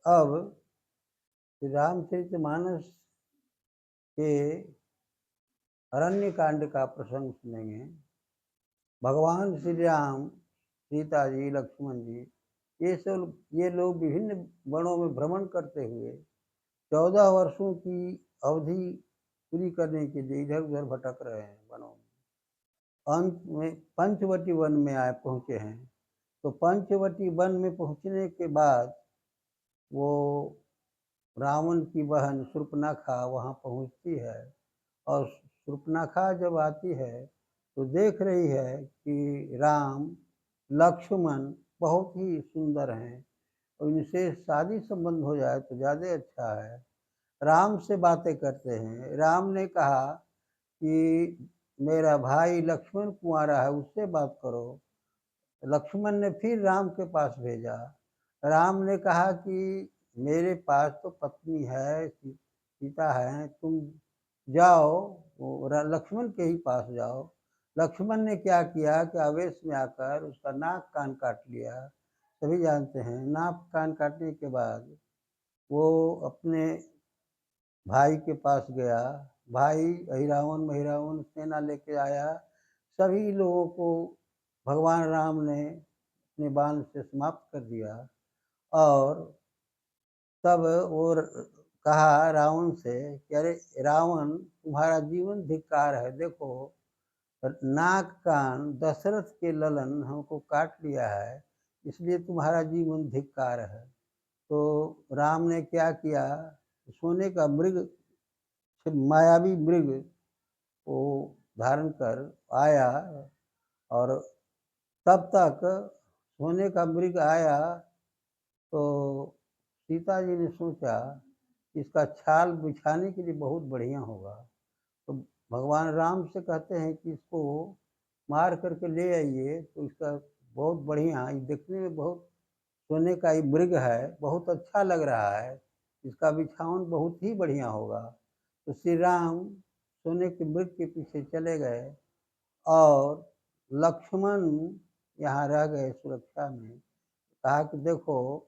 अब रामचरितमानस के अरण्य कांड का प्रसंग सुनेंगे। भगवान श्री राम, सीता जी, लक्ष्मण जी ये लोग विभिन्न वनों में भ्रमण करते हुए 14 वर्षों की अवधि पूरी करने के लिए इधर-उधर भटक रहे हैं वनों में। अंत में पंचवटी वन में पहुँचे हैं। तो पंचवटी वन में पहुँचने के बाद वो रावण की बहन शूर्पणखा वहाँ पहुँचती है और शूर्पणखा जब आती है तो देख रही है कि राम, लक्ष्मण बहुत ही सुंदर हैं और इनसे शादी संबंध हो जाए तो ज़्यादा अच्छा है। राम से बातें करते हैं। राम ने कहा कि मेरा भाई लक्ष्मण कुँवारा है, उससे बात करो। लक्ष्मण ने फिर राम के पास भेजा। राम ने कहा कि मेरे पास तो पत्नी है, सीता है, तुम जाओ लक्ष्मण के ही पास जाओ। लक्ष्मण ने क्या किया कि आवेश में आकर उसका नाक कान काट लिया। सभी जानते हैं नाक कान काटने के बाद वो अपने भाई के पास गया। भाई अहिरावण महिरावण सेना लेके आया। सभी लोगों को भगवान राम ने अपने बाण से समाप्त कर दिया और तब वो कहा रावण से कि अरे रावण, तुम्हारा जीवन धिक्कार है। देखो नाक कान दशरथ के ललन हमको काट लिया है, इसलिए तुम्हारा जीवन धिक्कार है। तो राम ने क्या किया, सोने का मृग, मायावी मृग को धारण कर आया और तब तक सोने का मृग आया तो सीता जी ने सोचा इसका छाल बिछाने के लिए बहुत बढ़िया होगा। तो भगवान राम से कहते हैं कि इसको मार करके ले आइए। तो इसका बहुत बढ़िया, ये देखने में बहुत सोने का ये मृग है, बहुत अच्छा लग रहा है, इसका बिछावन बहुत ही बढ़िया होगा। तो श्री राम सोने के मृग के पीछे चले गए और लक्ष्मण यहाँ रह गए सुरक्षा में। कहा कि देखो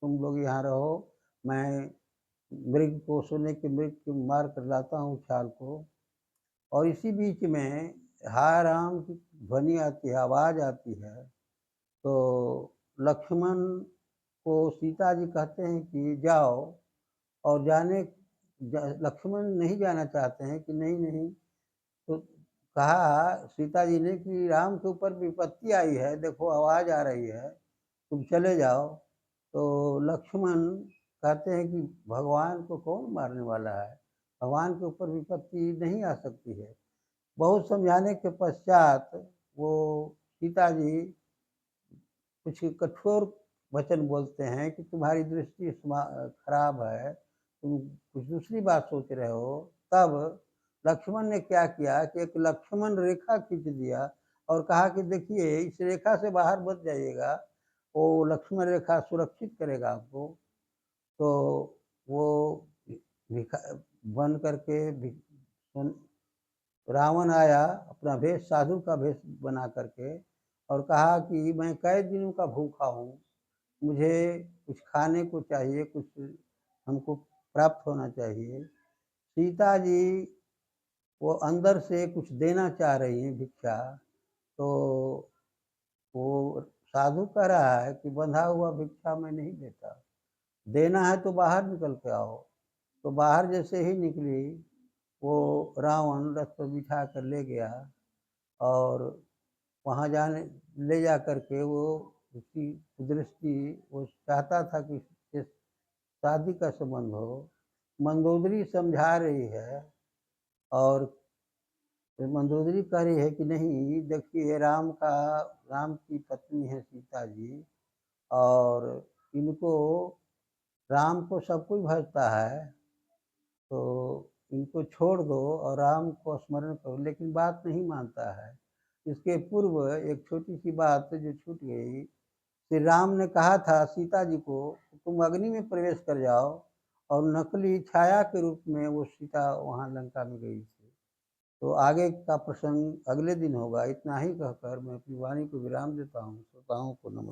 तुम लोग यहाँ रहो, मैं मृग को, सोने के मृग को मार कर लाता हूँ छाल को। और इसी बीच में हाय राम की ध्वनि आती है, आवाज़ आती है। तो लक्ष्मण को सीता जी कहते हैं कि जाओ और लक्ष्मण नहीं जाना चाहते हैं कि नहीं नहीं। तो कहा सीता जी ने कि राम के ऊपर विपत्ति आई है, देखो आवाज़ आ रही है, तुम चले जाओ। तो लक्ष्मण कहते हैं कि भगवान को कौन मारने वाला है, भगवान के ऊपर विपत्ति नहीं आ सकती है। बहुत समझाने के पश्चात वो सीता जी कुछ कठोर वचन बोलते हैं कि तुम्हारी दृष्टि खराब है, तुम कुछ दूसरी बात सोच रहे हो। तब लक्ष्मण ने क्या किया कि एक लक्ष्मण रेखा खींच दिया और कहा कि देखिए इस रेखा से बाहर मत जाइएगा, वो लक्ष्मण रेखा सुरक्षित करेगा आपको। तो वो भिखा बन करके रावण आया अपना भेष, साधु का भेष बना करके और कहा कि मैं कई दिनों का भूखा हूँ, मुझे कुछ खाने को चाहिए, कुछ हमको प्राप्त होना चाहिए। सीता जी वो अंदर से कुछ देना चाह रही हैं भिक्षा। तो वो साधु कह रहा है कि बंधा हुआ भिक्षा मैं नहीं देता, देना है तो बाहर निकल के आओ। तो बाहर जैसे ही निकली वो रावण रथ पर बिठा कर ले गया और वहाँ जाने ले जा कर के वो उसकी दृष्टि, वो चाहता था कि इससे शादी का संबंध हो। मंदोदरी समझा रही है और मंदोदरी कह रही है कि नहीं देखिए राम की पत्नी है सीता जी और इनको, राम को सब कुछ भजता है, तो इनको छोड़ दो और राम को स्मरण करो। लेकिन बात नहीं मानता है। इसके पूर्व एक छोटी सी बात जो छूट गई, श्री राम ने कहा था सीता जी को तुम अग्नि में प्रवेश कर जाओ और नकली छाया के रूप में वो सीता वहाँ लंका में गई थी। तो आगे का प्रसंग अगले दिन होगा। इतना ही कहकर मैं अपनी वाणी को विराम देता हूँ। श्रोताओं को नमस्कार।